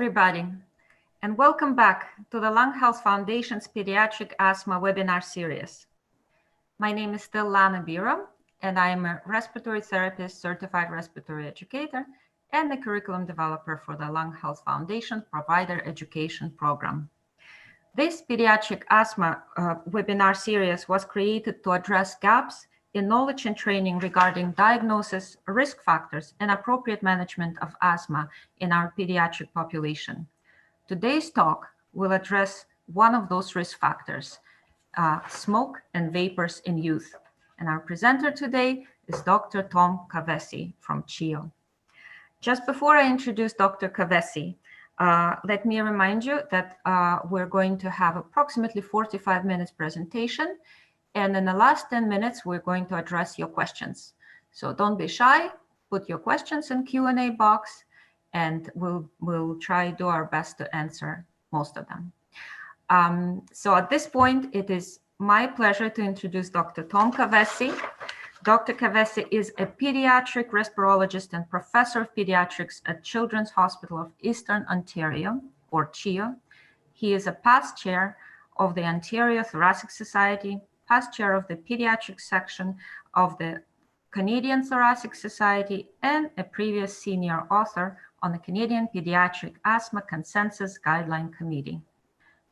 everybody, and welcome back to the Lung Health Foundation's Pediatric Asthma webinar series. My name is still Lana Bira, and I am a respiratory therapist, certified respiratory educator, and the curriculum developer for the Lung Health Foundation Provider Education Program. This pediatric asthma webinar series was created to address gaps in knowledge and training regarding diagnosis, risk factors, and appropriate management of asthma in our pediatric population. Today's talk will address one of those risk factors, smoke and vapors in youth. And our presenter today is Dr. TomKovesi from CHIO. Just before I introduce Dr. Kovesi, let me remind you that we're going to have approximately 45 minutes presentation. And in the last 10 minutes, we're going to address your questions. So don't be shy, put your questions in Q&A box, and we'll try to do our best to answer most of them. So at this point, it is my pleasure to introduce Dr. TomKovesi. Dr. Kovesi is a pediatric respirologist and professor of pediatrics at Children's Hospital of Eastern Ontario, or CHIO. He is a past chair of the Ontario Thoracic Society, past chair of the pediatric section of the Canadian Thoracic Society, and a previous senior author on the Canadian Pediatric Asthma Consensus Guideline Committee.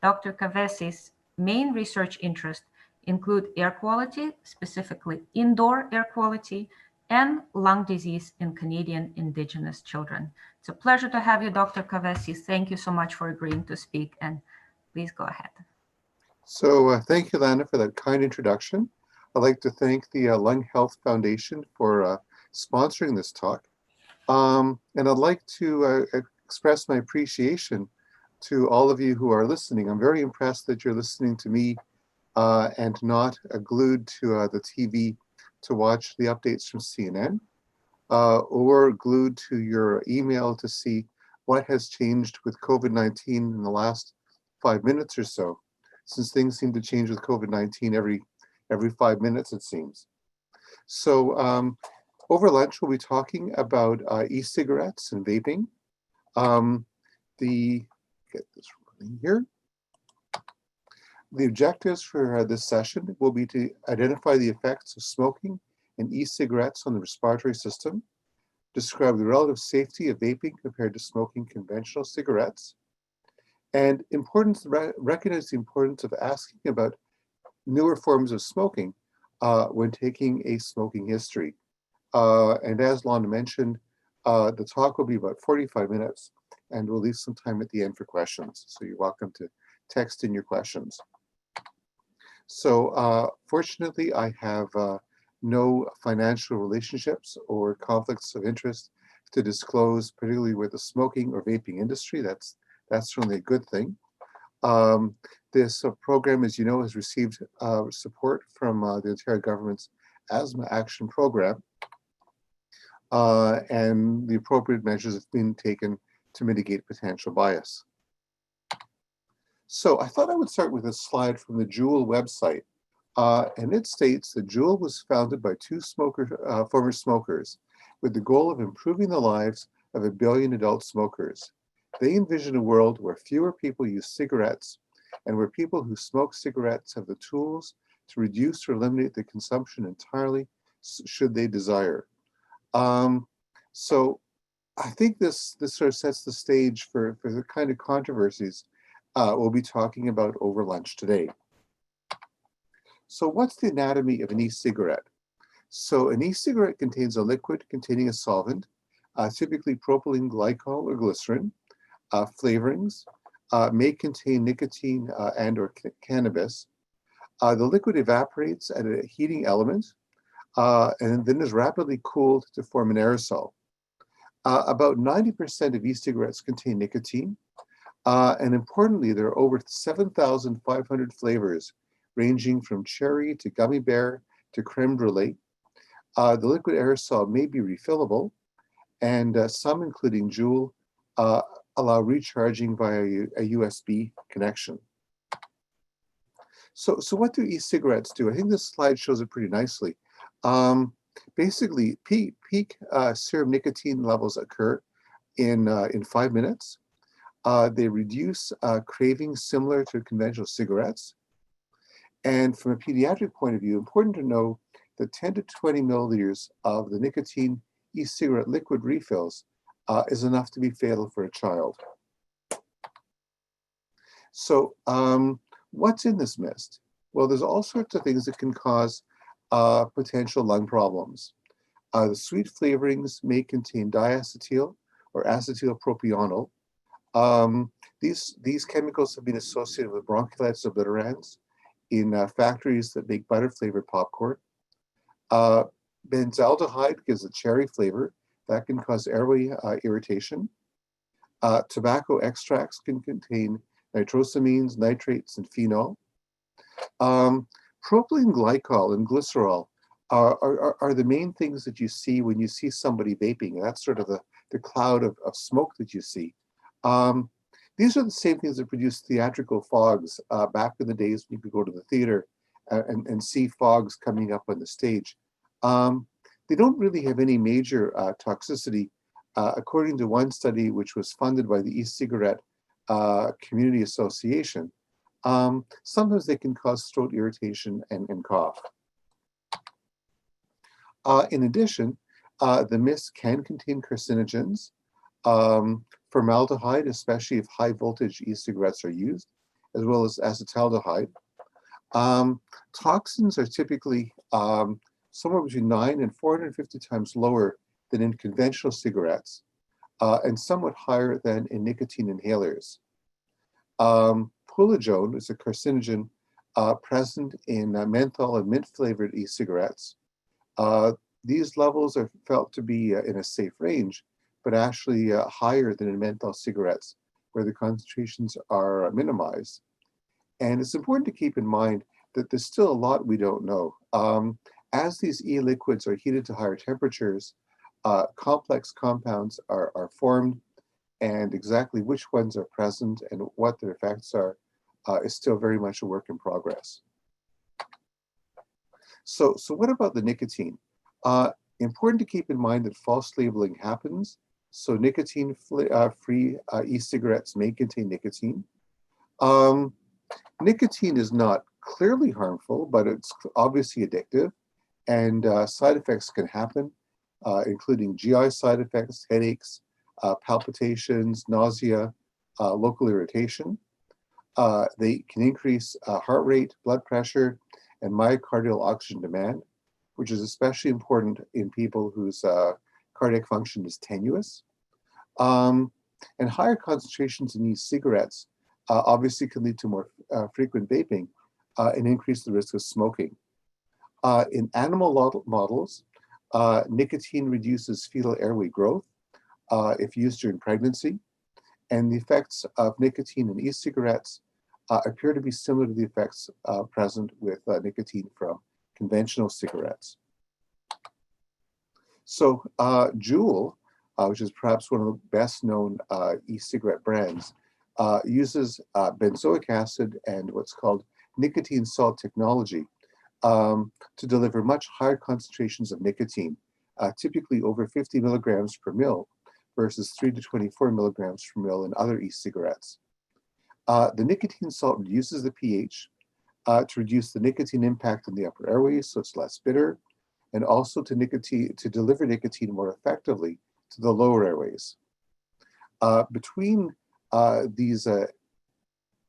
Dr. Kovesi's main research interests include air quality, specifically indoor air quality, and lung disease in Canadian Indigenous children. It's a pleasure to have you, Dr. Kovesi. Thank you so much for agreeing to speak, and please go ahead. So thank you, Lana, for that kind introduction. I'd like to thank the Lung Health Foundation for sponsoring this talk. And I'd like to express my appreciation to all of you who are listening. I'm very impressed that you're listening to me and not glued to the TV to watch the updates from CNN or glued to your email to see what has changed with COVID-19 in the last 5 minutes or so, since things seem to change with COVID-19 every 5 minutes, it seems. So over lunch, we'll be talking about e-cigarettes and vaping. Get this running here. The objectives for this session will be to identify the effects of smoking and e-cigarettes on the respiratory system, describe the relative safety of vaping compared to smoking conventional cigarettes, and recognize the importance of asking about newer forms of smoking when taking a smoking history. And as Lana mentioned, the talk will be about 45 minutes, and we'll leave some time at the end for questions. So you're welcome to text in your questions. So fortunately, I have no financial relationships or conflicts of interest to disclose, particularly with the smoking or vaping industry. That's certainly a good thing. This program, as you know, has received support from the Ontario government's Asthma Action Program, and the appropriate measures have been taken to mitigate potential bias. So I thought I would start with a slide from the Juul website, and it states that Juul was founded by two former smokers with the goal of improving the lives of 1 billion adult smokers. They envision a world where fewer people use cigarettes and where people who smoke cigarettes have the tools to reduce or eliminate the consumption entirely, should they desire. So I think this sort of sets the stage for the kind of controversies we'll be talking about over lunch today. So what's the anatomy of an e-cigarette? So an e-cigarette contains a liquid containing a solvent, typically propylene glycol or glycerin. Flavorings may contain nicotine and or cannabis. The liquid evaporates at a heating element and then is rapidly cooled to form an aerosol. About 90% of e-cigarettes contain nicotine, and importantly, there are over 7,500 flavors, ranging from cherry to gummy bear to creme brulee. The liquid aerosol may be refillable, and some, including Juul, allow recharging via a USB connection. So what do e-cigarettes do? I think this slide shows it pretty nicely. Basically, peak serum nicotine levels occur in 5 minutes. They reduce cravings similar to conventional cigarettes. And from a pediatric point of view, important to know that 10 to 20 milliliters of the nicotine e-cigarette liquid refills is enough to be fatal for a child. So what's in this mist? Well, there's all sorts of things that can cause potential lung problems. The sweet flavorings may contain diacetyl or acetylpropionyl. These chemicals have been associated with bronchiolitis obliterans in factories that make butter-flavored popcorn. Benzaldehyde gives a cherry flavor that can cause airway irritation. Tobacco extracts can contain nitrosamines, nitrates, and phenol. Propylene glycol and glycerol are the main things that you see when you see somebody vaping. That's sort of the cloud of smoke that you see. These are the same things that produce theatrical fogs back in the days when you could go to the theater and see fogs coming up on the stage. They don't really have any major toxicity. According to one study, which was funded by the e-cigarette Community Association, sometimes they can cause throat irritation and cough. In addition, the mist can contain carcinogens, formaldehyde, especially if high voltage e-cigarettes are used, as well as acetaldehyde. Toxins are typically somewhere between 9 and 450 times lower than in conventional cigarettes, and somewhat higher than in nicotine inhalers. Pulazone is a carcinogen present in menthol and mint-flavored e-cigarettes. These levels are felt to be in a safe range, but actually higher than in menthol cigarettes, where the concentrations are minimized. And it's important to keep in mind that there's still a lot we don't know. As these e-liquids are heated to higher temperatures, complex compounds are formed, and exactly which ones are present and what their effects are is still very much a work in progress. So what about the nicotine? Important to keep in mind that false labeling happens. So nicotine-free e-cigarettes may contain nicotine. Nicotine is not clearly harmful, but it's obviously addictive, and side effects can happen, including GI side effects, headaches, palpitations, nausea, local irritation. They can increase heart rate, blood pressure, and myocardial oxygen demand, which is especially important in people whose cardiac function is tenuous. And higher concentrations in these cigarettes obviously can lead to more frequent vaping and increase the risk of smoking. In animal models, nicotine reduces fetal airway growth if used during pregnancy, and the effects of nicotine in e-cigarettes appear to be similar to the effects present with nicotine from conventional cigarettes. So Juul, which is perhaps one of the best known e-cigarette brands, uses benzoic acid and what's called nicotine salt technology to deliver much higher concentrations of nicotine, typically over 50 milligrams per mil versus 3 to 24 milligrams per mil in other e-cigarettes. The nicotine salt reduces the pH to reduce the nicotine impact in the upper airways, so it's less bitter, and also to deliver nicotine more effectively to the lower airways. Between these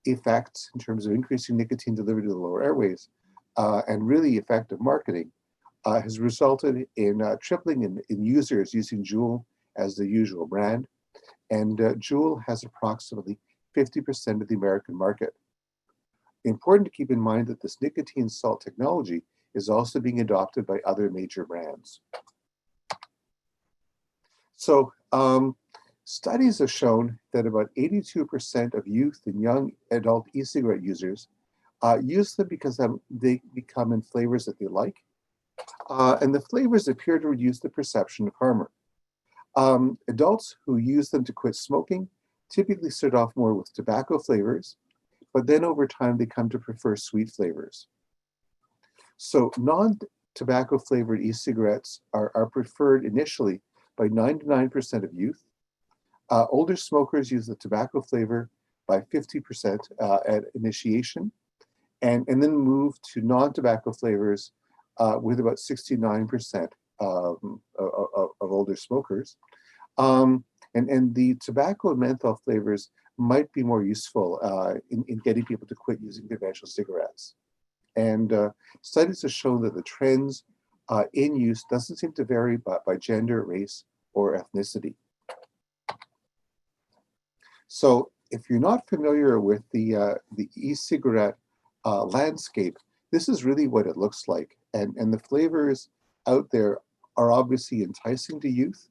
effects in terms of increasing nicotine delivery to the lower airways and really effective marketing has resulted in tripling in users using Juul as the usual brand. And Juul has approximately 50% of the American market. Important to keep in mind that this nicotine salt technology is also being adopted by other major brands. So studies have shown that about 82% of youth and young adult e-cigarette users use them because they become in flavors that they like. And the flavors appear to reduce the perception of harm. Adults who use them to quit smoking typically start off more with tobacco flavors, but then over time they come to prefer sweet flavors. So non-tobacco flavored e-cigarettes are preferred initially by 99% of youth, Older smokers use the tobacco flavor by 50% at initiation, and then move to non-tobacco flavors with about 69% of older smokers. And the tobacco and menthol flavors might be more useful in getting people to quit using conventional cigarettes. And studies have shown that the trends in use doesn't seem to vary by gender, race, or ethnicity. So if you're not familiar with the e-cigarette landscape, this is really what it looks like. And the flavors out there are obviously enticing to youth.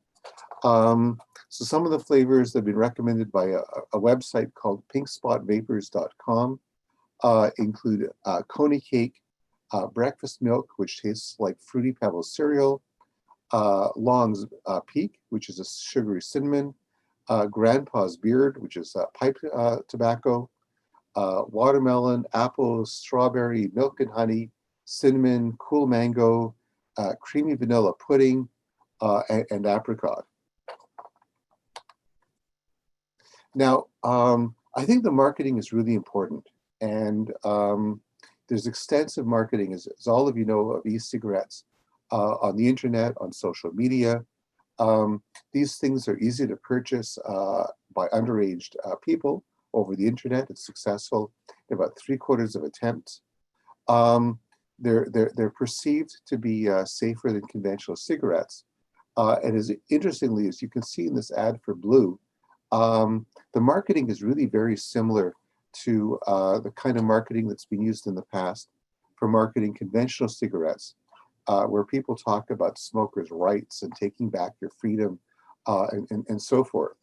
So some of the flavors that have been recommended by a website called pinkspotvapors.com include coney cake, breakfast milk, which tastes like Fruity Pebbles cereal, Long's Peak, which is a sugary cinnamon, Grandpa's Beard, which is pipe tobacco, watermelon, apple, strawberry, milk and honey, cinnamon, cool mango, creamy vanilla pudding, and apricot. Now, I think the marketing is really important, and there's extensive marketing, as all of you know, of e-cigarettes on the internet, on social media. These things are easy to purchase by underage people over the internet. It's successful in about 3/4 of attempts. They're perceived to be safer than conventional cigarettes. And as interestingly, as you can see in this ad for Blue, the marketing is really very similar to the kind of marketing that's been used in the past for marketing conventional cigarettes, where people talk about smokers' rights and taking back your freedom and so forth.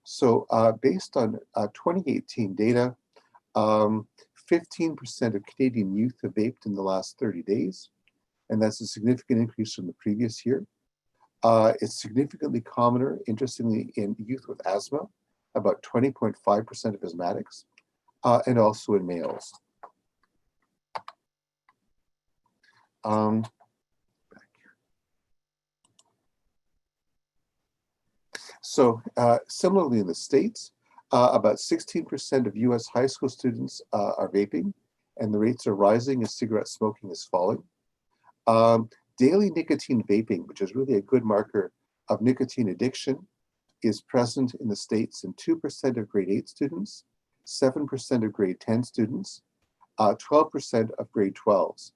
So based on 2018 data, 15% of Canadian youth have vaped in the last 30 days, and that's a significant increase from the previous year. It's significantly commoner, interestingly, in youth with asthma, about 20.5% of asthmatics, and also in males. So similarly in the States, about 16% of US high school students are vaping, and the rates are rising as cigarette smoking is falling. Daily nicotine vaping, which is really a good marker of nicotine addiction, is present in the States in 2% of grade 8 students, 7% of grade 10 students, 12% of grade 12s.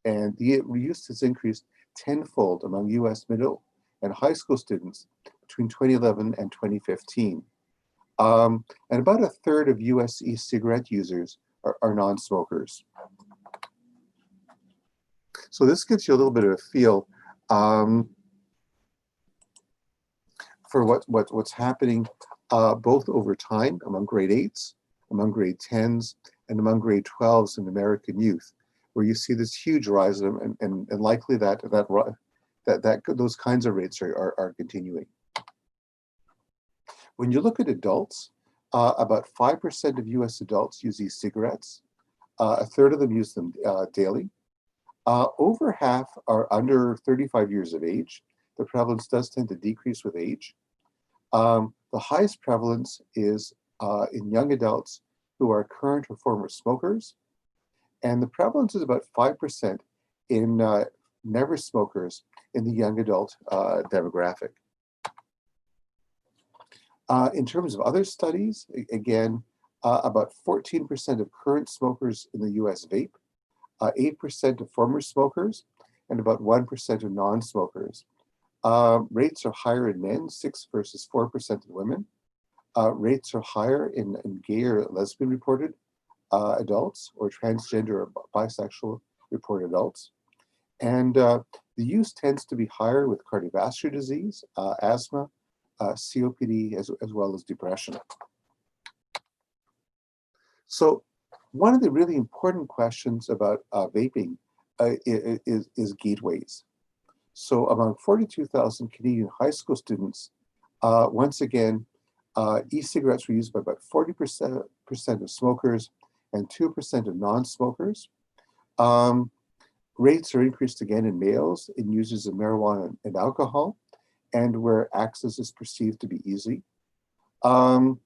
And the use has increased tenfold among US middle and high school students between 2011 and 2015. And about 1/3 of US e-cigarette users are non-smokers. So this gives you a little bit of a feel for what's happening both over time among grade 8s, among grade 10s, and among grade 12s in American youth, where you see this huge rise of them, and likely that those kinds of rates are continuing. When you look at adults, about 5% of US adults use e-cigarettes. 1/3 of them use them daily. Over half are under 35 years of age. The prevalence does tend to decrease with age. The highest prevalence is in young adults who are current or former smokers. And the prevalence is about 5% in never smokers in the young adult demographic. In terms of other studies, again, about 14% of current smokers in the US vape, 8% of former smokers, and about 1% of non-smokers. Rates are higher in men, 6 versus 4% in women. Rates are higher in gay or lesbian reported adults, or transgender or bisexual reported adults. And the use tends to be higher with cardiovascular disease, asthma, COPD, as well as depression. So one of the really important questions about vaping is gateways. So among 42,000 Canadian high school students, once again, e-cigarettes were used by about 40% of smokers and 2% of non-smokers. Rates are increased again in males, in users of marijuana and alcohol, and where access is perceived to be easy. And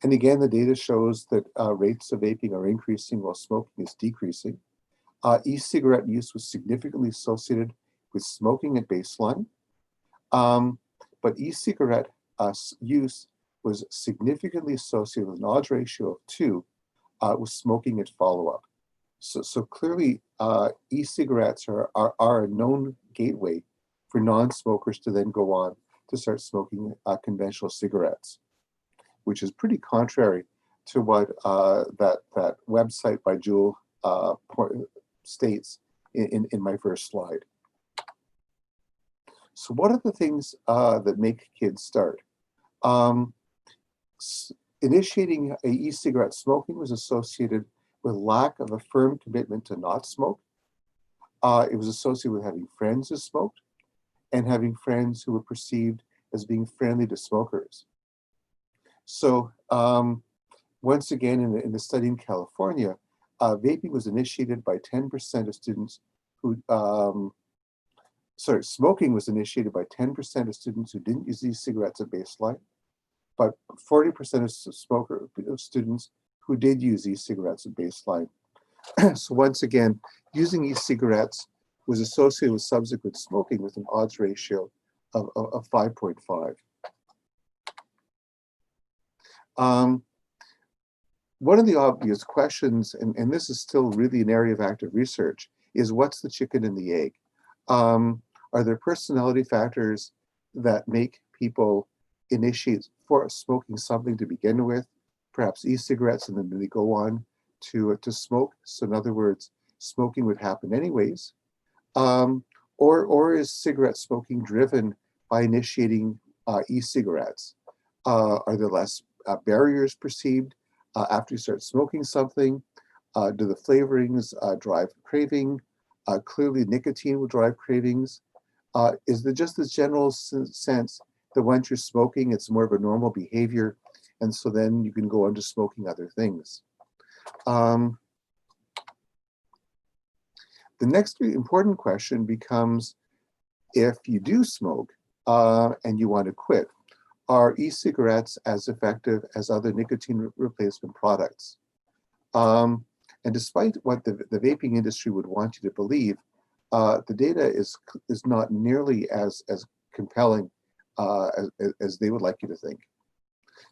again, the data shows that rates of vaping are increasing while smoking is decreasing. E-cigarette use was significantly associated with smoking at baseline, but e-cigarette use was significantly associated with an odds ratio of 2 with smoking at follow-up. So clearly, e-cigarettes are a known gateway for non-smokers to then go on to start smoking conventional cigarettes, which is pretty contrary to what that website by Jewel states in my first slide. So what are the things that make kids start? Initiating a e-cigarette smoking was associated with lack of a firm commitment to not smoke. It was associated with having friends who smoked and having friends who were perceived as being friendly to smokers. So once again, in the study in California, vaping was initiated by 10% of students who, smoking was initiated by 10% of students who didn't use e-cigarettes at baseline, but 40% of students who did use e-cigarettes at baseline. So once again, using e-cigarettes was associated with subsequent smoking with an odds ratio of 5.5. One of the obvious questions, and this is still really an area of active research, is what's the chicken and the egg? Are there personality factors that make people initiate for smoking something to begin with, perhaps e-cigarettes, and then they go on to smoke? So in other words, smoking would happen anyways. Or is cigarette smoking driven by initiating e-cigarettes? Are there less barriers perceived after you start smoking something? Do the flavorings drive craving? Clearly, nicotine will drive cravings. Is there just this general sense that once you're smoking, it's more of a normal behavior, and so then you can go on to smoking other things? The next important question becomes, if you do smoke and you want to quit, are e-cigarettes as effective as other nicotine replacement products? And despite what the vaping industry would want you to believe, the data is not nearly as compelling as they would like you to think.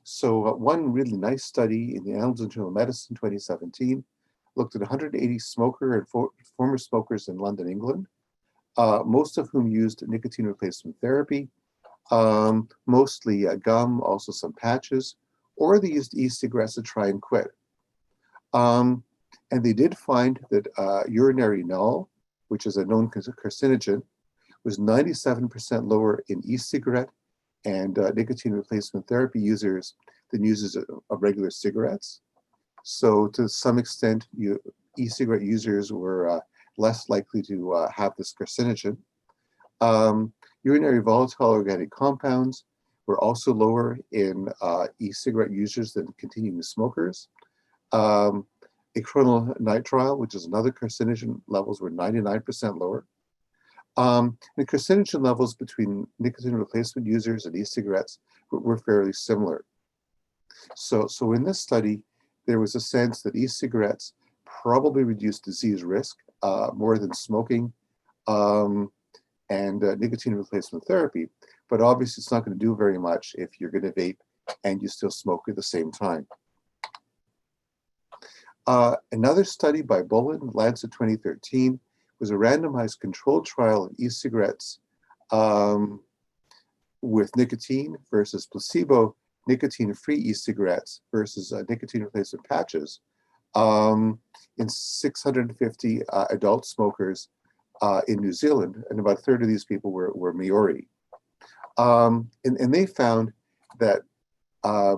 So one really nice study in the Annals of Internal Medicine 2017 looked at 180 smoker and former smokers in London, England, most of whom used nicotine replacement therapy, mostly gum, also some patches, or they used e-cigarettes to try and quit. And they did find that urinary null, which is a known carcinogen, was 97% lower in e-cigarette and nicotine replacement therapy users than users of regular cigarettes. So to some extent, e-cigarette users were less likely to have this carcinogen. Urinary volatile organic compounds were also lower in e-cigarette users than continuing smokers. Acronyl nitrile, which is another carcinogen, levels were 99% lower. The carcinogen levels between nicotine replacement users and e-cigarettes were fairly similar. So in this study, there was a sense that e-cigarettes probably reduced disease risk more than smoking and nicotine replacement therapy. But obviously, it's not going to do very much if you're going to vape and you still smoke at the same time. Another study by Bullen, Lancet 2013, was a randomized controlled trial of e-cigarettes with nicotine versus placebo, nicotine-free e-cigarettes versus nicotine replacement patches in 650 adult smokers in New Zealand, and about a third of these people were Maori. And they found that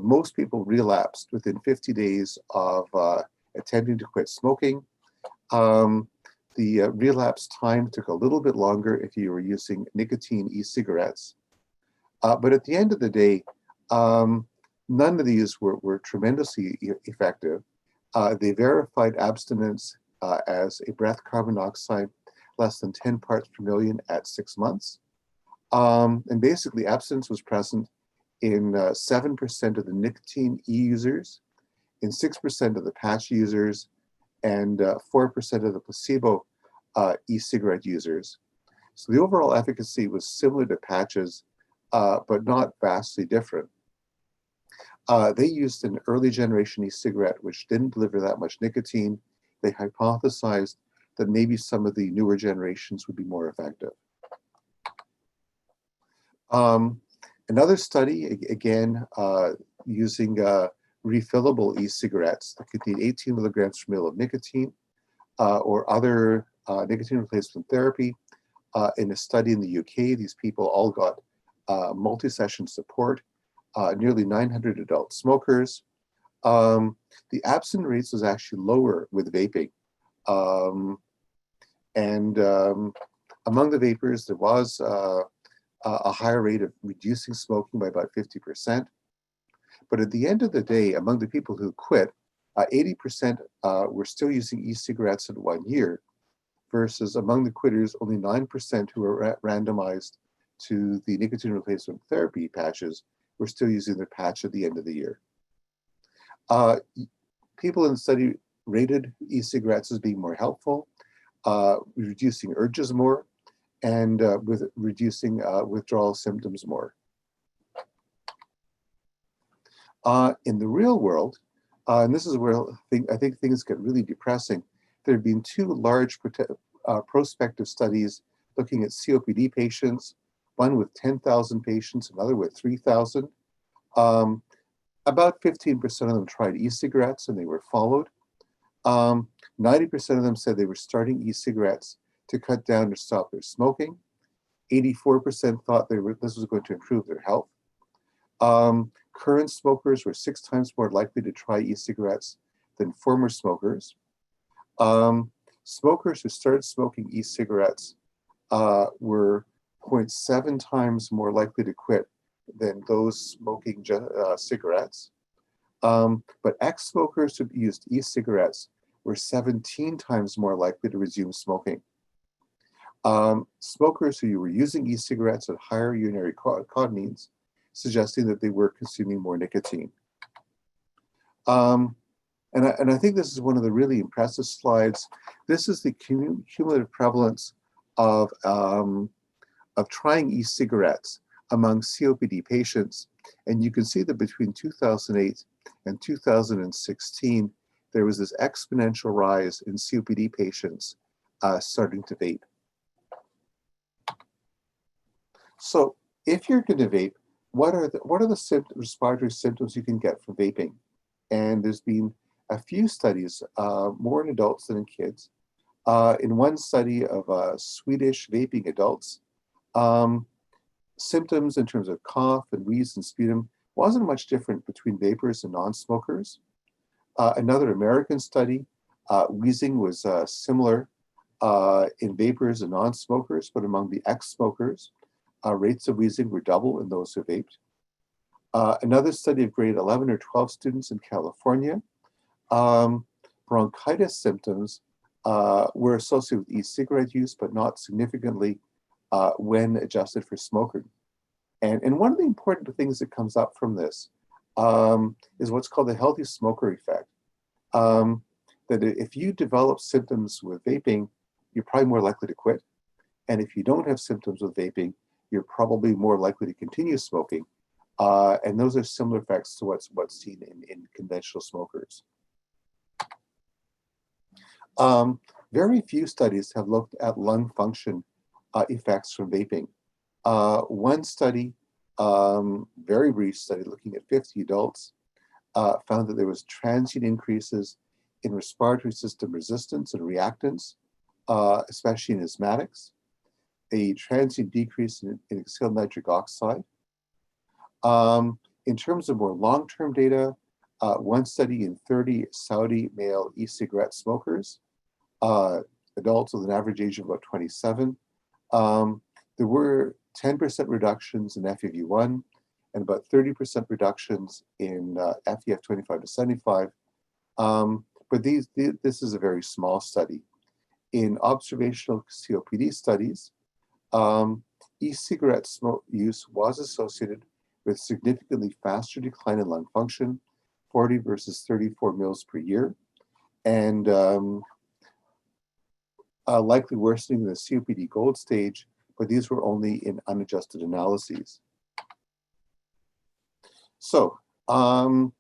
most people relapsed within 50 days of attempting to quit smoking. The relapse time took a little bit longer if you were using nicotine e-cigarettes. But at the end of the day, none of these were tremendously effective. They verified abstinence as a breath carbon dioxide less than 10 parts per million at 6 months. And basically, abstinence was present in 7% of the nicotine users, in 6% of the patch users, and 4% of the placebo e-cigarette users. So the overall efficacy was similar to patches, but not vastly different. They used an early generation e-cigarette which didn't deliver that much nicotine. They hypothesized that maybe some of the newer generations would be more effective. Another study, again, using refillable e-cigarettes that contain 18 milligrams per mil of nicotine or other nicotine replacement therapy. In a study in the UK, these people all got multi-session support, nearly 900 adult smokers. The abstinence rates was actually lower with vaping. Among the vapers, there was a higher rate of reducing smoking by about 50%. But at the end of the day, among the people who quit, 80% were still using e-cigarettes in 1 year, versus among the quitters, only 9% who were randomized to the nicotine replacement therapy patches were still using their patch at the end of the year. People in the study rated e-cigarettes as being more helpful, reducing urges more, and with reducing withdrawal symptoms more. In the real world, and this is where I think things get really depressing, there have been two large prospective studies looking at COPD patients, one with 10,000 patients, another with 3,000. About 15% of them tried e-cigarettes and they were followed. 90% of them said they were starting e-cigarettes to cut down or stop their smoking. 84% thought this was going to improve their health. Current smokers were 6 times more likely to try e-cigarettes than former smokers. Smokers who started smoking e-cigarettes were 0.7 times more likely to quit than those smoking cigarettes. But ex-smokers who used e-cigarettes were 17 times more likely to resume smoking. Smokers who were using e-cigarettes had higher urinary cotinines, suggesting that they were consuming more nicotine. And I think this is one of the really impressive slides. This is the cumulative prevalence of trying e-cigarettes among COPD patients. And you can see that between 2008 and 2016, there was this exponential rise in COPD patients starting to vape. So if you're going to vape, what are the respiratory symptoms you can get from vaping? And there's been a few studies, more in adults than in kids. In one study of Swedish vaping adults, symptoms in terms of cough and wheeze and sputum wasn't much different between vapers and non-smokers. Another American study, wheezing was similar in vapers and non-smokers, but among the ex-smokers, rates of wheezing were double in those who vaped. Another study of grade 11 or 12 students in California, bronchitis symptoms were associated with e-cigarette use, but not significantly when adjusted for smoking. And one of the important things that comes up from this is what's called the healthy smoker effect. That if you develop symptoms with vaping, you're probably more likely to quit. And if you don't have symptoms with vaping, you're probably more likely to continue smoking. And those are similar effects to what's seen in conventional smokers. Very few studies have looked at lung function effects from vaping. One study, very brief study looking at 50 adults, found that there was transient increases in respiratory system resistance and reactance, especially in asthmatics, a transient decrease in exhaled nitric oxide. In terms of more long-term data, one study in 30 Saudi male e-cigarette smokers, adults with an average age of about 27, there were 10% reductions in FEV1 and about 30% reductions in FEF 25 to 75. But this is a very small study. In observational COPD studies, e-cigarette smoke use was associated with significantly faster decline in lung function, 40 versus 34 mils per year, and likely worsening the COPD gold stage, but these were only in unadjusted analyses. So, of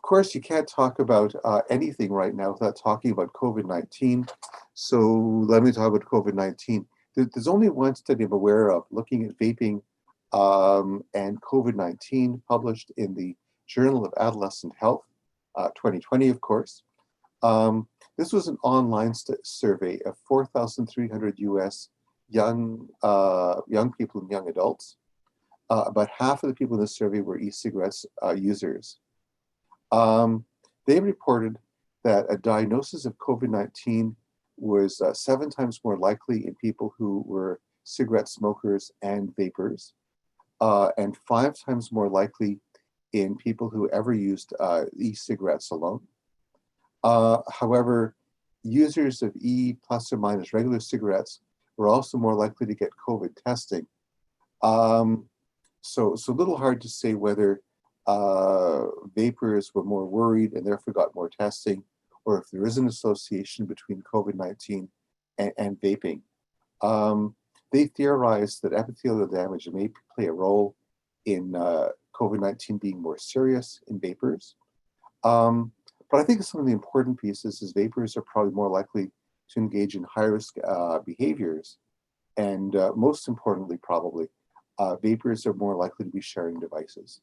course, you can't talk about anything right now without talking about COVID-19. So let me talk about COVID-19. There's only one study I'm aware of looking at vaping and COVID-19 published in the Journal of Adolescent Health, 2020, of course. This was an online survey of 4,300 US young people and young adults. About half of the people in the survey were e-cigarettes users. They reported that a diagnosis of COVID-19 was 7 times more likely in people who were cigarette smokers and vapors, and 5 times more likely in people who ever used e-cigarettes alone. However, users of E plus or minus regular cigarettes were also more likely to get COVID testing. So a little hard to say whether vapors were more worried and therefore got more testing, or if there is an association between COVID-19 and vaping. They theorized that epithelial damage may play a role in COVID-19 being more serious in vapors. But I think some of the important pieces is vapors are probably more likely to engage in high-risk behaviors. And most importantly, probably, vapors are more likely to be sharing devices.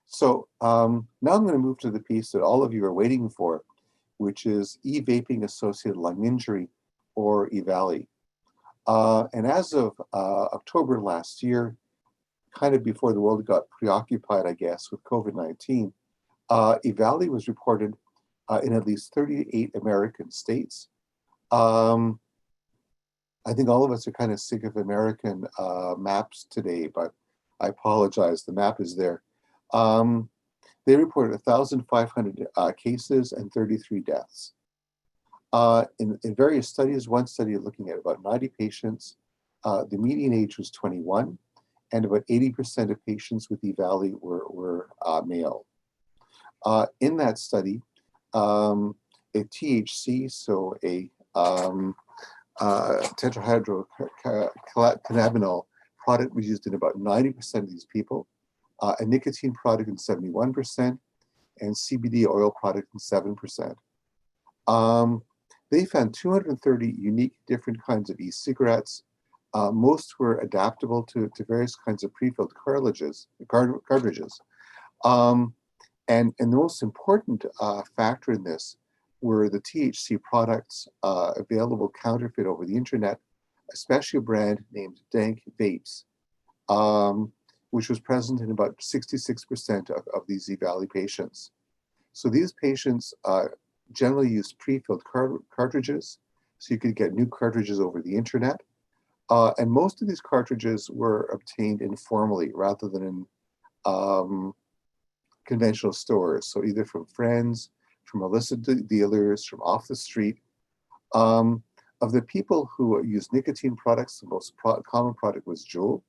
So now I'm going to move to the piece that all of you are waiting for, which is e-vaping associated lung injury, or EValley. And as of October last year, kind of before the world got preoccupied, I guess, with COVID-19, EValley was reported in at least 38 American states. I think all of us are kind of sick of American maps today, but I apologize, the map is there. They reported 1,500 cases and 33 deaths. In various studies, one study looking at about 90 patients, the median age was 21, and about 80% of patients with EValley were male. In that study, a THC, so a tetrahydrocannabinol product was used in about 90% of these people, a nicotine product in 71%, and CBD oil product in 7%. They found 230 unique different kinds of e-cigarettes. Most were adaptable to various kinds of pre-filled cartridges. And the most important factor in this were the THC products available counterfeit over the internet, especially a brand named Dank Vapes, which was present in about 66% of these EValley patients. So these patients generally used pre-filled cartridges, so you could get new cartridges over the internet. And most of these cartridges were obtained informally rather than in conventional stores. So either from friends, from illicit dealers, from off the street. Of the people who used nicotine products, the most common product was Juul.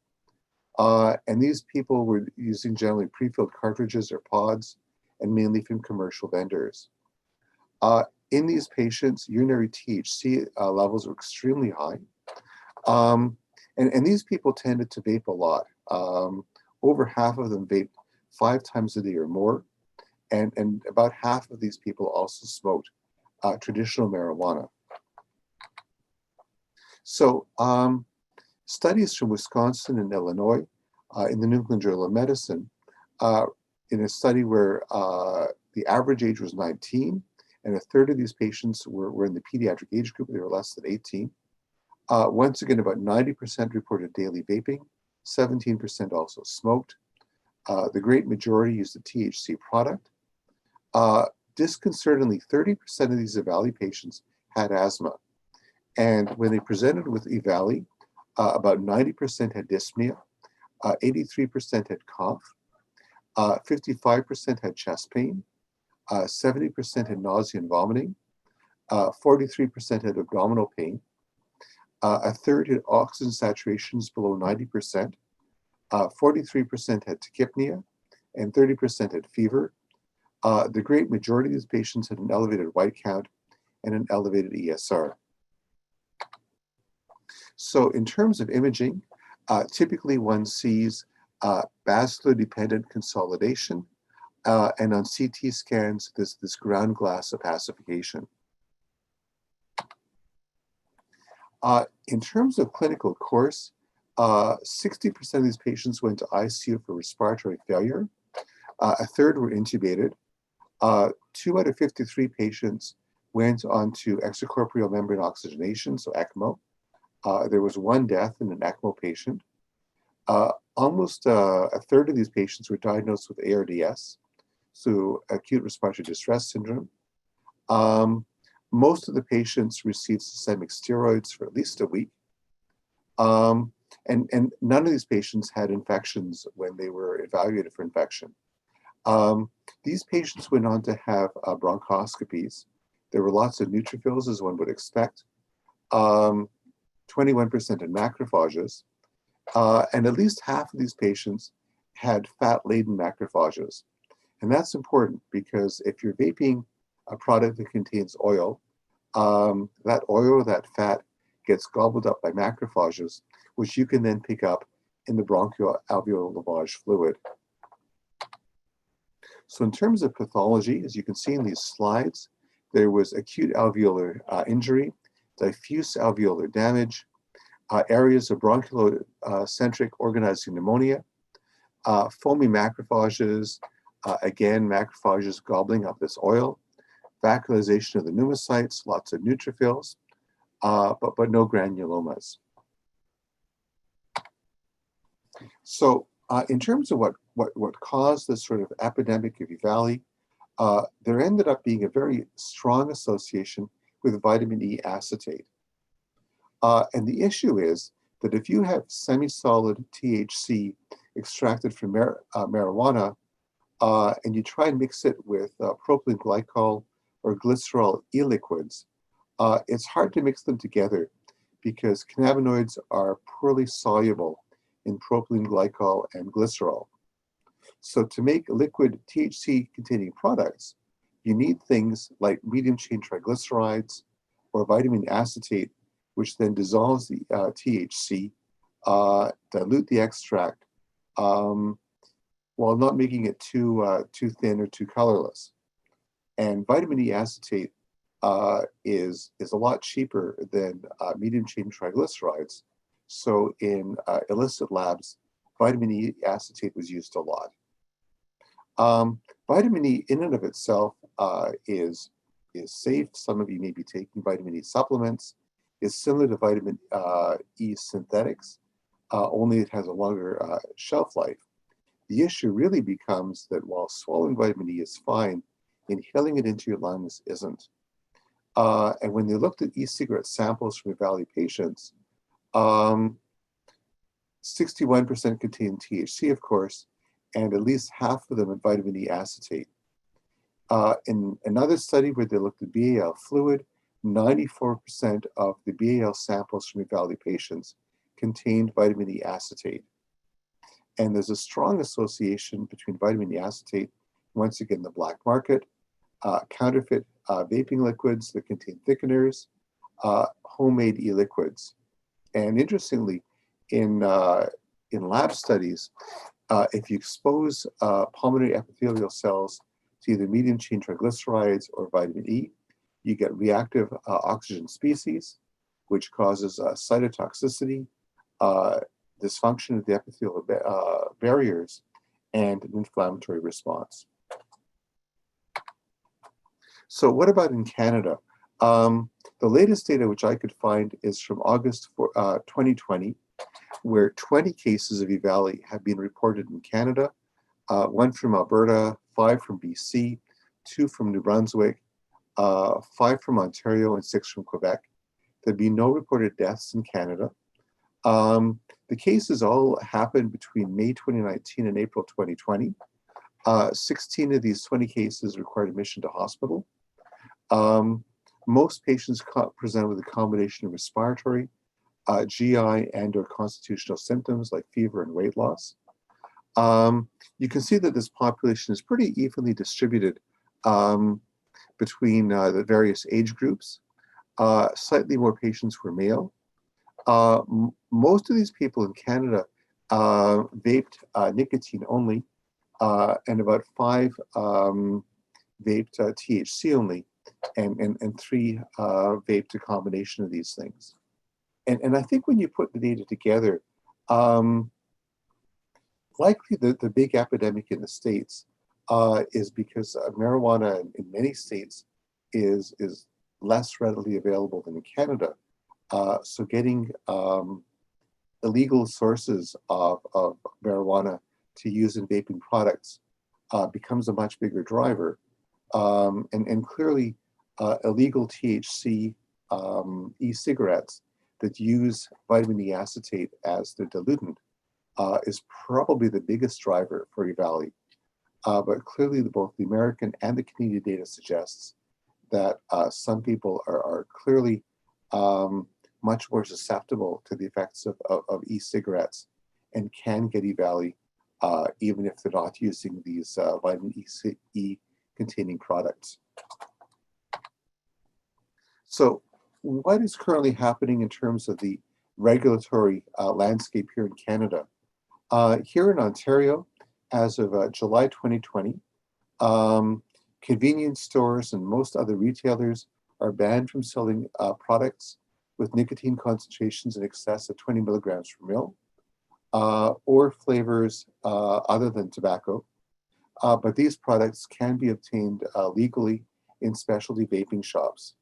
And these people were using generally pre-filled cartridges or pods, and mainly from commercial vendors. In these patients, urinary THC levels were extremely high. And these people tended to vape a lot. Over half of them vaped 5 times a day or more. And about half of these people also smoked traditional marijuana. So studies from Wisconsin and Illinois in the New England Journal of Medicine, in a study where the average age was 19, and a third of these patients were in the pediatric age group, they were less than 18. Once again, about 90% reported daily vaping, 17% also smoked. The great majority used a THC product. Disconcertingly, 30% of these EValley patients had asthma. And when they presented with EValley, about 90% had dyspnea, 83% had cough, 55% had chest pain, 70% had nausea and vomiting, 43% had abdominal pain. A third had oxygen saturations below 90%. 43% had tachypnea, and 30% had fever. The great majority of these patients had an elevated white count and an elevated ESR. So in terms of imaging, typically one sees vascular-dependent consolidation, and on CT scans, there's this ground glass opacification. In terms of clinical course, 60% of these patients went to ICU for respiratory failure. A third were intubated. 2 out of 53 patients went on to extracorporeal membrane oxygenation, so ECMO. There was 1 death in an ECMO patient. Almost a third of these patients were diagnosed with ARDS, so acute respiratory distress syndrome. Most of the patients received systemic steroids for at least a week. And none of these patients had infections when they were evaluated for infection. These patients went on to have bronchoscopies. There were lots of neutrophils, as one would expect. 21% in macrophages. And at least half of these patients had fat-laden macrophages. And that's important because if you're vaping a product that contains oil, that oil, that fat, gets gobbled up by macrophages, which you can then pick up in the bronchial alveolar lavage fluid. So in terms of pathology, as you can see in these slides, there was acute alveolar injury, diffuse alveolar damage, areas of bronchial-centric organizing pneumonia, foamy macrophages, again, macrophages gobbling up this oil, vacuolization of the pneumocytes, lots of neutrophils, but no granulomas. So in terms of what caused this sort of epidemic of EValley, there ended up being a very strong association with vitamin E acetate. And the issue is that if you have semi-solid THC extracted from marijuana, and you try and mix it with propylene glycol or glycerol e-liquids, it's hard to mix them together because cannabinoids are poorly soluble in propylene glycol and glycerol. So to make liquid THC-containing products, you need things like medium-chain triglycerides or vitamin acetate, which then dissolves the THC, dilute the extract, while not making it too thin or too colorless. And vitamin E acetate is a lot cheaper than medium-chain triglycerides. So in illicit labs, vitamin E acetate was used a lot. Vitamin E in and of itself is safe. Some of you may be taking vitamin E supplements. It's similar to vitamin E synthetics, only it has a longer shelf life. The issue really becomes that while swallowing vitamin E is fine, inhaling it into your lungs isn't. And when they looked at e-cigarette samples from EValley patients, 61% contained THC, of course, and at least half of them had vitamin E acetate. In another study where they looked at BAL fluid, 94% of the BAL samples from EValley patients contained vitamin E acetate. And there's a strong association between vitamin E acetate, once again, the black market, counterfeit vaping liquids that contain thickeners, homemade e-liquids. And interestingly, in lab studies, if you expose pulmonary epithelial cells to either medium-chain triglycerides or vitamin E, you get reactive oxygen species, which causes cytotoxicity, dysfunction of the epithelial barriers, and an inflammatory response. So what about in Canada? The latest data which I could find is from August 2020, where 20 cases of EValley have been reported in Canada, 1 from Alberta, 5 from BC, 2 from New Brunswick, 5 from Ontario, and 6 from Quebec. There'd be no reported deaths in Canada. The cases all happened between May 2019 and April 2020. 16 of these 20 cases required admission to hospital. Most patients present with a combination of respiratory, GI and/or constitutional symptoms like fever and weight loss. You can see that this population is pretty evenly distributed between the various age groups. Slightly more patients were male. Most of these people in Canada vaped nicotine only, and about 5 vaped THC only, and 3 vaped a combination of these things. And I think when you put the data together, likely the big epidemic in the States is because marijuana in many states is less readily available than in Canada. So getting illegal sources of marijuana to use in vaping products becomes a much bigger driver. And clearly illegal THC e-cigarettes that use vitamin E acetate as their diluent is probably the biggest driver for EValley. But clearly both the American and the Canadian data suggests that some people are clearly much more susceptible to the effects of e-cigarettes and can get EValley even if they're not using these vitamin E containing products. So what is currently happening in terms of the regulatory landscape here in Canada? Here in Ontario, as of July 2020, convenience stores and most other retailers are banned from selling products with nicotine concentrations in excess of 20 milligrams per mil, or flavors other than tobacco. But these products can be obtained legally in specialty vaping shops.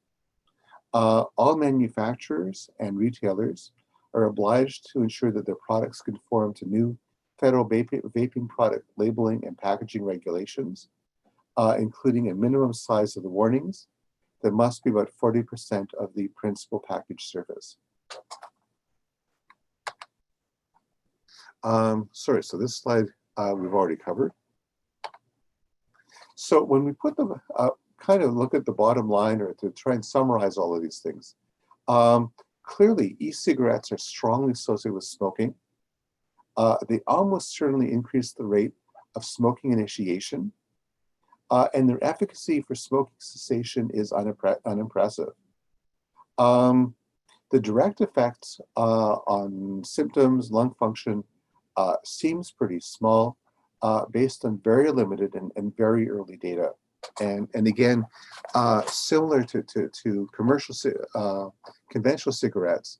All manufacturers and retailers are obliged to ensure that their products conform to new federal vaping product labeling and packaging regulations, including a minimum size of the warnings that must be about 40% of the principal package surface. Sorry, so this slide we've already covered. So when we put them, kind of look at the bottom line or to try and summarize all of these things, clearly e-cigarettes are strongly associated with smoking. They almost certainly increase the rate of smoking initiation, and their efficacy for smoking cessation is unimpressive. The direct effects on symptoms, lung function, seems pretty small based on very limited and very early data. And again, similar to commercial conventional cigarettes,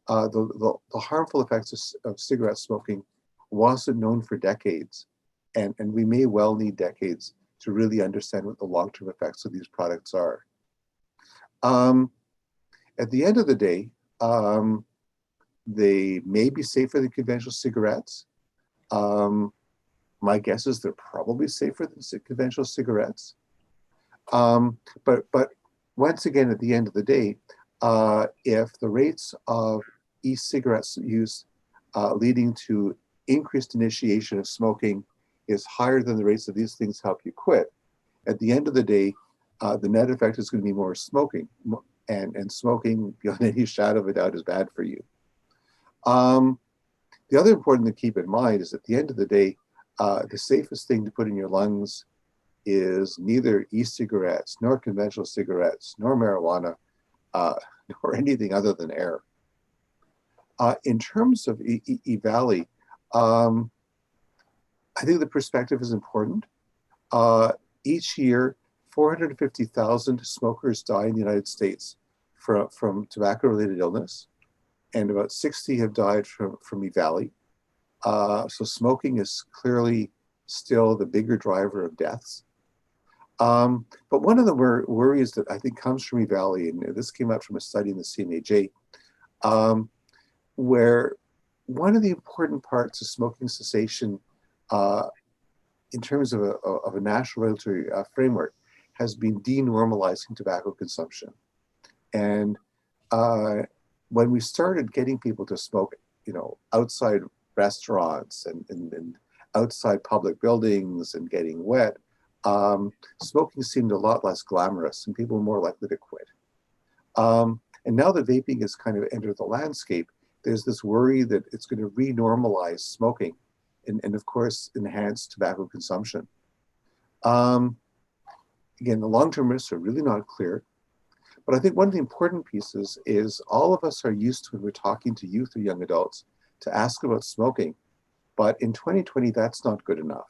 the harmful effects of cigarette smoking wasn't known for decades, and we may well need decades to really understand what the long-term effects of these products are. At the end of the day, they may be safer than conventional cigarettes. My guess is they're probably safer than conventional cigarettes. But once again, at the end of the day, if the rates of e-cigarettes use leading to increased initiation of smoking is higher than the rates of these things help you quit, at the end of the day, the net effect is going to be more smoking, and smoking, beyond any shadow of a doubt, is bad for you. The other important thing to keep in mind is at the end of the day, the safest thing to put in your lungs is neither e-cigarettes, nor conventional cigarettes, nor marijuana, nor anything other than air. In terms of EValley, I think the perspective is important. Each year, 450,000 smokers die in the United States from tobacco-related illness, and about 60 have died from EValley. So smoking is clearly still the bigger driver of deaths. But one of the worries that I think comes from EValley, and this came out from a study in the CMAJ, where one of the important parts of smoking cessation in terms of a national regulatory framework has been denormalizing tobacco consumption. And when we started getting people to smoke, outside restaurants and outside public buildings and getting wet, smoking seemed a lot less glamorous and people were more likely to quit. And now that vaping has kind of entered the landscape, there's this worry that it's going to re-normalize smoking and of course, enhance tobacco consumption. Again, the long-term risks are really not clear. But I think one of the important pieces is all of us are used to, when we're talking to youth or young adults, to ask about smoking. But in 2020, that's not good enough.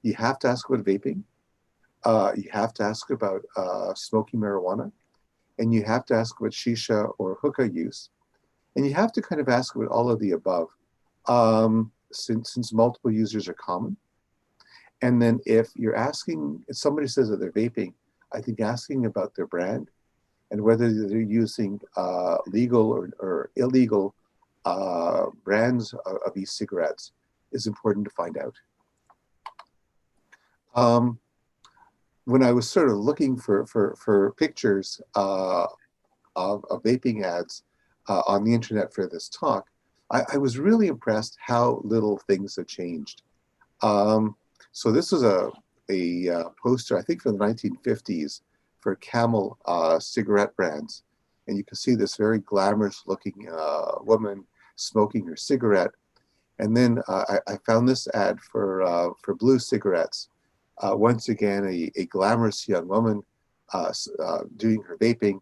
You have to ask about vaping. You have to ask about smoking marijuana. And you have to ask about shisha or hookah use. And you have to kind of ask about all of the above, since multiple users are common. And then if somebody says that they're vaping, I think asking about their brand and whether they're using legal or illegal brands of e-cigarettes is important to find out. When I was sort of looking for pictures of vaping ads on the internet for this talk, I was really impressed how little things have changed. So this was a poster, I think from the 1950s, for Camel cigarette brands. And you can see this very glamorous looking woman smoking her cigarette. And then I found this ad for blue cigarettes. Once again, a glamorous young woman doing her vaping.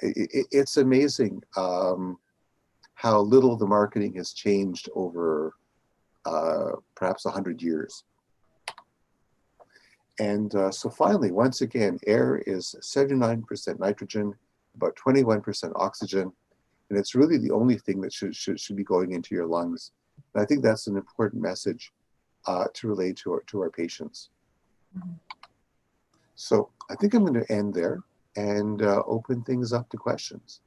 It's amazing how little the marketing has changed over perhaps 100 years. And so finally, once again, air is 79% nitrogen, about 21% oxygen, and it's really the only thing that should be going into your lungs. And I think that's an important message to relay to our patients. Mm-hmm. So I think I'm going to end there and open things up to questions.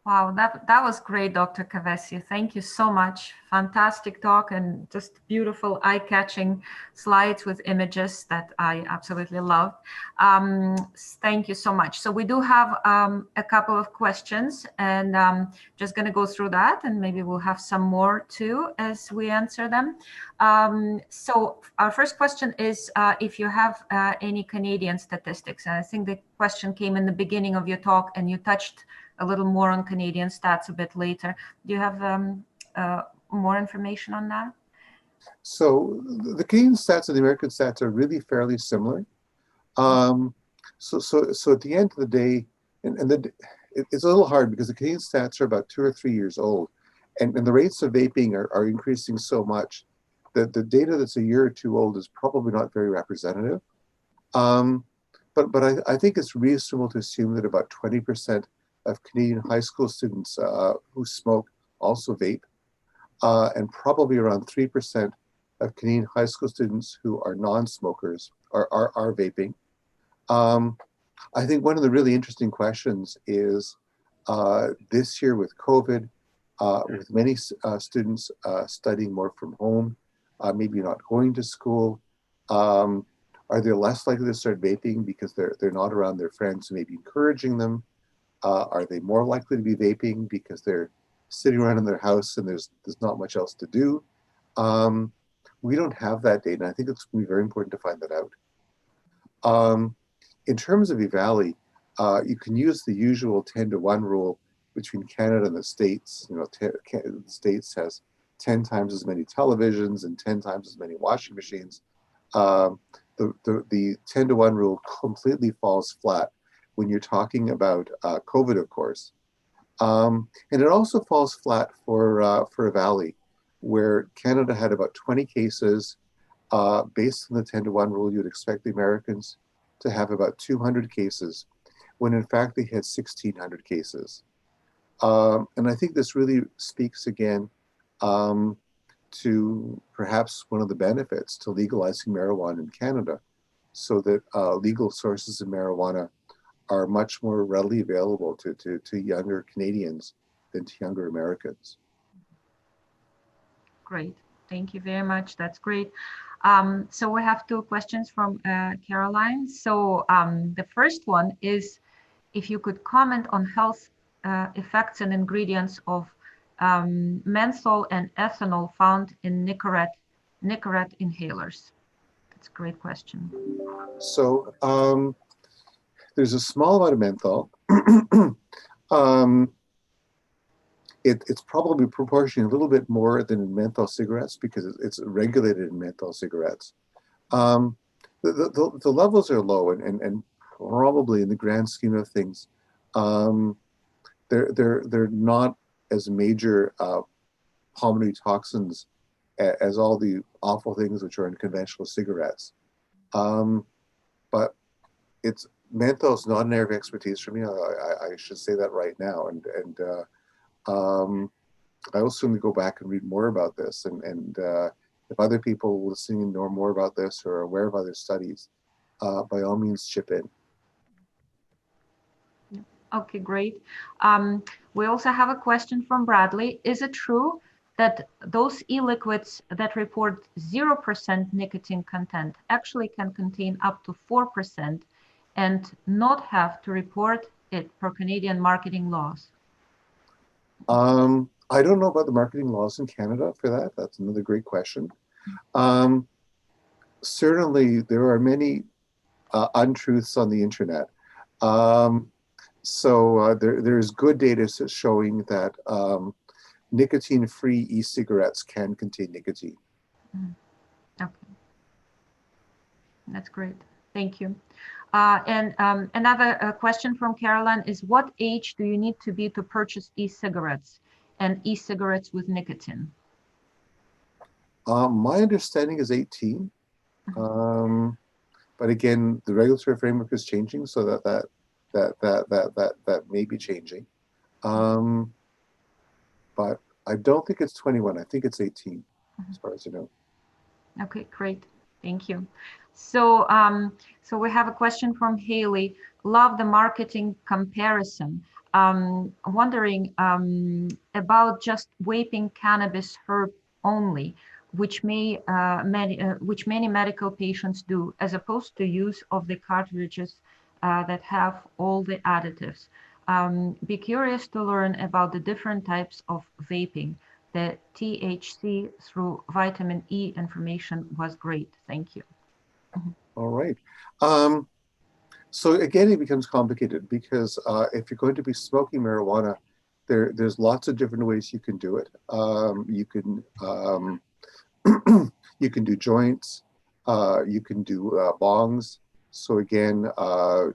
Wow, that was great, Dr. Kovesi. Thank you so much. Fantastic talk and just beautiful, eye-catching slides with images that I absolutely loved. Thank you so much. So we do have a couple of questions, and just going to go through that, and maybe we'll have some more too as we answer them. So our first question is if you have any Canadian statistics. And I think the question came in the beginning of your talk, and you touched a little more on Canadian stats a bit later. Do you have more information on that? So the Canadian stats and the American stats are really fairly similar. So at the end of the day, it's a little hard because the Canadian stats are about 2 or 3 years old, and the rates of vaping are increasing so much that the data that's a year or two old is probably not very representative. But I think it's reasonable to assume that about 20% of Canadian high school students who smoke also vape, and probably around 3% of Canadian high school students who are non-smokers are vaping. I think one of the really interesting questions is this year with COVID, with many students studying more from home, maybe not going to school, are they less likely to start vaping because they're not around their friends who may be encouraging them? Are they more likely to be vaping because they're sitting around in their house and there's not much else to do? We don't have that data, and I think it's going to be very important to find that out. In terms of EValley, you can use the usual 10-to-1 rule between Canada and the States. You know, the States has 10 times as many televisions and 10 times as many washing machines. The 10-to-1 rule completely falls flat when you're talking about COVID, of course. And it also falls flat for EValley, where Canada had about 20 cases. Based on the 10-to-1 rule, you'd expect the Americans to have about 200 cases, when in fact they had 1,600 cases. And I think this really speaks again to perhaps one of the benefits to legalizing marijuana in Canada, so that legal sources of marijuana are much more readily available to younger Canadians than to younger Americans. Great, thank you very much. That's great. So we have 2 questions from Caroline. So the first one is if you could comment on health effects and ingredients of menthol and ethanol found in Nicorette inhalers. That's a great question. So there's a small amount of menthol. Um, it's probably proportionally a little bit more than in menthol cigarettes because it's regulated in menthol cigarettes. Um, the levels are low and probably in the grand scheme of things, um, they're not as major pulmonary toxins as all the awful things which are in conventional cigarettes. Um, but it's menthol is not an area of expertise for me. I should say that right now, um, I will certainly go back and read more about this. And if other people listening know more about this or are aware of other studies, by all means chip in. Okay, great. We also have a question from Bradley. Is it true that those e-liquids that report 0% nicotine content actually can contain up to 4% and not have to report it per Canadian marketing laws? I don't know about the marketing laws in Canada for that. That's another great question. Certainly, there are many untruths on the internet. There's good data showing that nicotine-free e-cigarettes can contain nicotine. Okay, that's great. Thank you. Another question from Caroline is, what age do you need to be to purchase e-cigarettes and e-cigarettes with nicotine? My understanding is 18. But again, the regulatory framework is changing, so that may be changing. But I don't think it's 21. I think it's 18, as far as I know. Okay, great. Thank you. So, so we have a question from Haley. Love the marketing comparison. Wondering about just vaping cannabis herb only, which many medical patients do, as opposed to use of the cartridges that have all the additives. Be curious to learn about the different types of vaping. The THC through vitamin E information was great. Thank you. All right. So again, it becomes complicated because if you're going to be smoking marijuana, there's lots of different ways you can do it. You can you can do joints. You can do bongs. So again,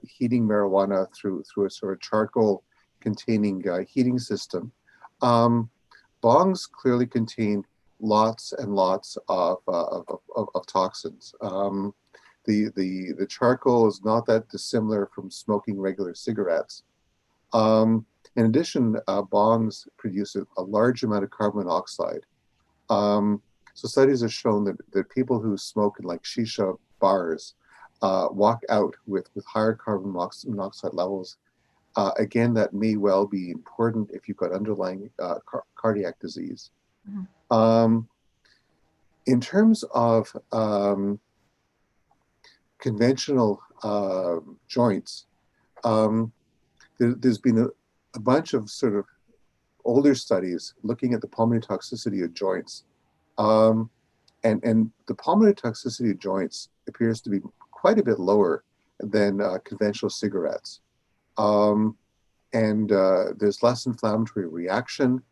heating marijuana through a sort of charcoal-containing heating system. Bongs clearly contain lots and lots of toxins. The charcoal is not that dissimilar from smoking regular cigarettes. In addition, bongs produce a large amount of carbon monoxide. So studies have shown that people who smoke in like shisha bars walk out with higher carbon monoxide levels. Again, that may well be important if you've got underlying cardiac disease. In terms of conventional joints, there's been a bunch of sort of older studies looking at the pulmonary toxicity of joints. And the pulmonary toxicity of joints appears to be quite a bit lower than conventional cigarettes. There's less inflammatory reaction.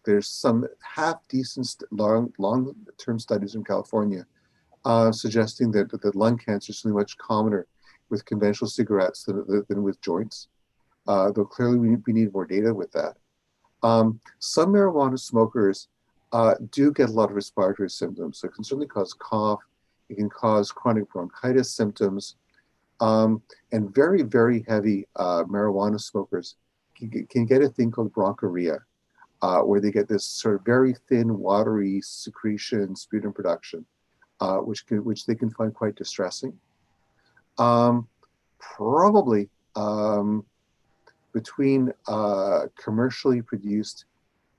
There's some half-decent long-term studies in California suggesting that lung cancer is something much commoner with conventional cigarettes than with joints. Though clearly we need more data with that. Some marijuana smokers do get a lot of respiratory symptoms. So it can certainly cause cough. It can cause chronic bronchitis symptoms. And very, very heavy marijuana smokers can get a thing called bronchorrhea, where they get this sort of very thin, watery secretion, sputum production, which they can find quite distressing. Probably between commercially produced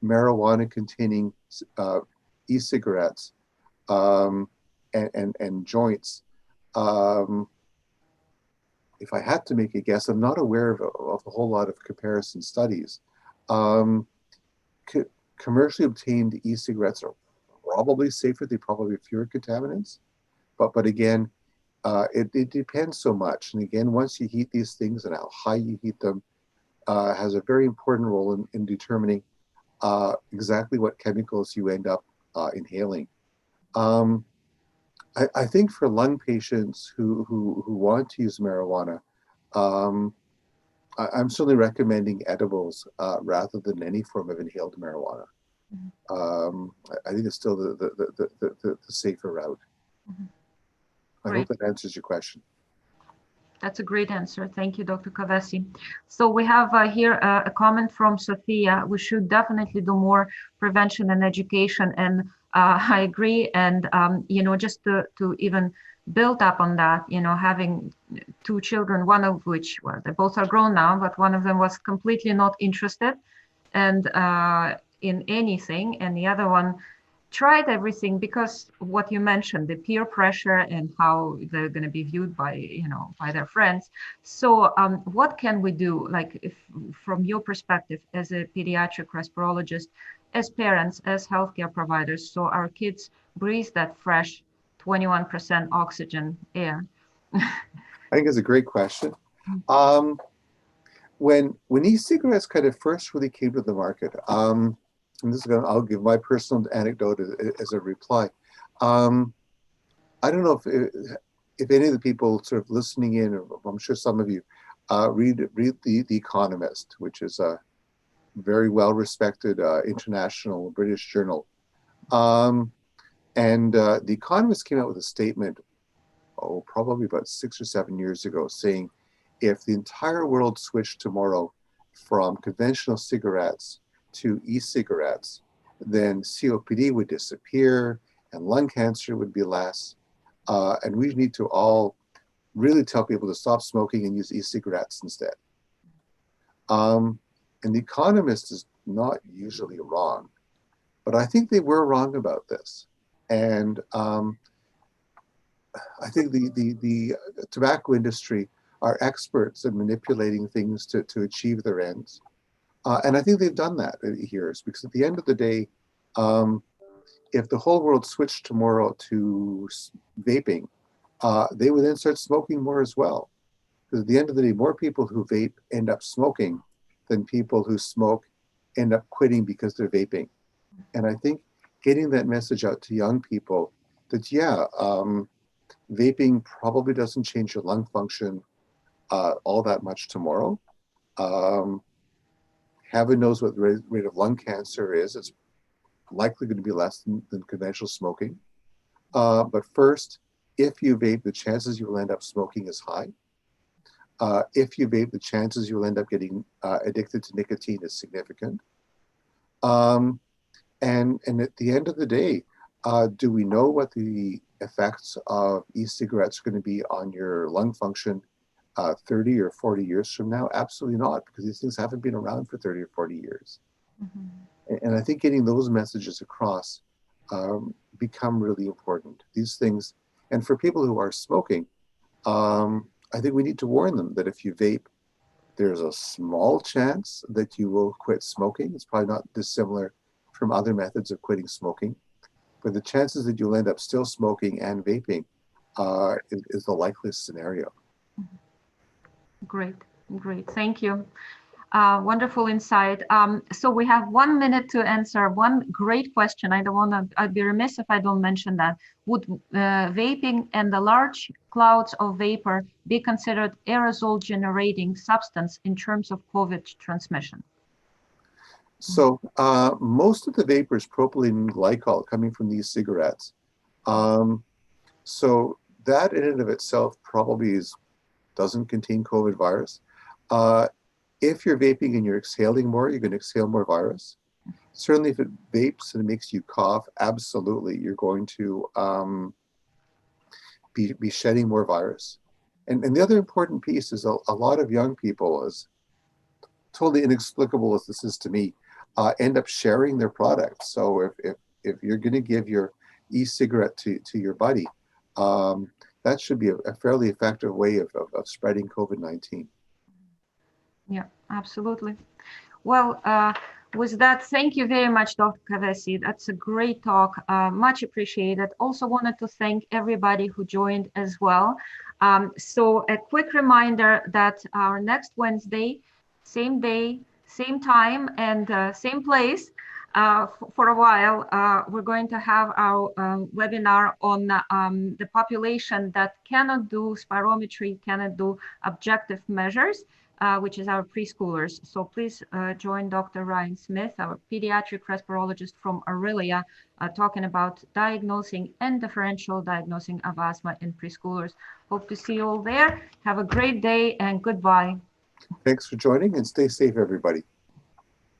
marijuana-containing e-cigarettes and joints, if I had to make a guess, I'm not aware of a whole lot of comparison studies. Commercially obtained e-cigarettes are probably safer. They probably have fewer contaminants. But again, It depends so much. And again, once you heat these things and how high you heat them has a very important role in determining exactly what chemicals you end up inhaling. Um, I think for lung patients who want to use marijuana, um, I'm certainly recommending edibles rather than any form of inhaled marijuana. I think it's still the safer route. Mhm. I hope that answers your question. That's a great answer. Thank you, Dr. Kovesi. So we have here a comment from Sophia. We should definitely do more prevention and education. And I agree. And, just to even build up on that, having two children, one of which, well, they both are grown now, but one of them was completely not interested and in anything. And the other one tried everything because what you mentioned, the peer pressure and how they're going to be viewed by their friends. So what can we do, like, if from your perspective as a pediatric respirologist, as parents, as healthcare providers, so our kids breathe that fresh 21% oxygen air? I think it's a great question. Um, when e-cigarettes kind of first really came to the market, and this is I'll give my personal anecdote as a reply. I don't know if any of the people sort of listening in, or I'm sure some of you, read the Economist, which is a very well respected international British journal. And the Economist came out with a statement, probably about 6 or 7 years ago, saying if the entire world switched tomorrow from conventional cigarettes to e-cigarettes, then COPD would disappear and lung cancer would be less. And we need to all really tell people to stop smoking and use e-cigarettes instead. And The Economist is not usually wrong, but I think they were wrong about this. And I think the tobacco industry are experts at manipulating things to achieve their ends. And I think they've done that here, because at the end of the day, if the whole world switched tomorrow to vaping, they would then start smoking more as well. Because at the end of the day, more people who vape end up smoking than people who smoke end up quitting because they're vaping. And I think getting that message out to young people that, vaping probably doesn't change your lung function all that much tomorrow. Heaven knows what the rate of lung cancer is. It's likely going to be less than conventional smoking. But first, if you vape, the chances you will end up smoking is high. If you vape, the chances you will end up getting addicted to nicotine is significant. And at the end of the day, do we know what the effects of e-cigarettes are going to be on your lung function 30 or 40 years from now? Absolutely not, because these things haven't been around for 30 or 40 years. Mm-hmm. And I think getting those messages across become really important. These things, and for people who are smoking, I think we need to warn them that if you vape, there's a small chance that you will quit smoking. It's probably not dissimilar from other methods of quitting smoking, but the chances that you'll end up still smoking and vaping is the likeliest scenario. Great. Thank you. Wonderful insight. So we have 1 minute to answer one great question. I'd be remiss if I don't mention that. Would vaping and the large clouds of vapor be considered aerosol generating substance in terms of COVID transmission? So most of the vapor is propylene glycol coming from these cigarettes. So that in and of itself probably doesn't contain COVID virus. If you're vaping and you're exhaling more, you're going to exhale more virus. Certainly if it vapes and it makes you cough, absolutely, you're going to be shedding more virus. And the other important piece is a lot of young people, as totally inexplicable as this is to me, end up sharing their products. So if you're going to give your e-cigarette to your buddy, that should be a fairly effective way of spreading COVID-19. Yeah, absolutely. Well, With that, thank you very much, Dr. Kavesi. That's a great talk, much appreciated. Also wanted to thank everybody who joined as well. So a quick reminder that our next Wednesday, same day, same time, and same place, for a while, we're going to have our webinar on the population that cannot do spirometry, cannot do objective measures, which is our preschoolers. So please join Dr. Ryan Smith, our pediatric respirologist from Aurelia, talking about diagnosing and differential diagnosing of asthma in preschoolers. Hope to see you all there. Have a great day and goodbye. Thanks for joining and stay safe, everybody.